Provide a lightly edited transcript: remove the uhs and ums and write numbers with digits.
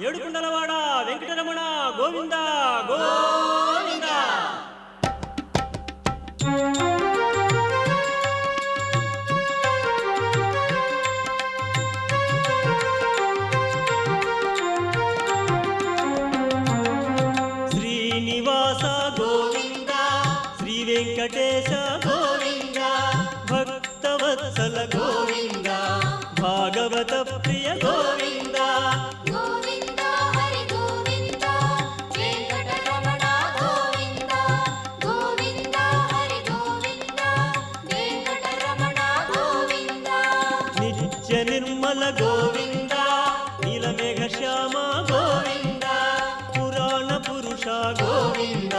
ఏడుకుండలవాడ వెంకటరమణ గోవింద గోవింద. శ్రీనివాస గోవింద, శ్రీ వెంకటేశ గోవింద, భక్తవత్సల గోవింద, భాగవత ప్రియ గోవింద. గోవింద హరి గోవింద, వెంకటరమణ గోవింద. గోవింద హరి గోవింద, వెంకటరమణ గోవింద. నిత్య నిర్మల గోవింద, నీలమేఘ శ్యామ గోవింద, పురాణ పురుష గోవింద.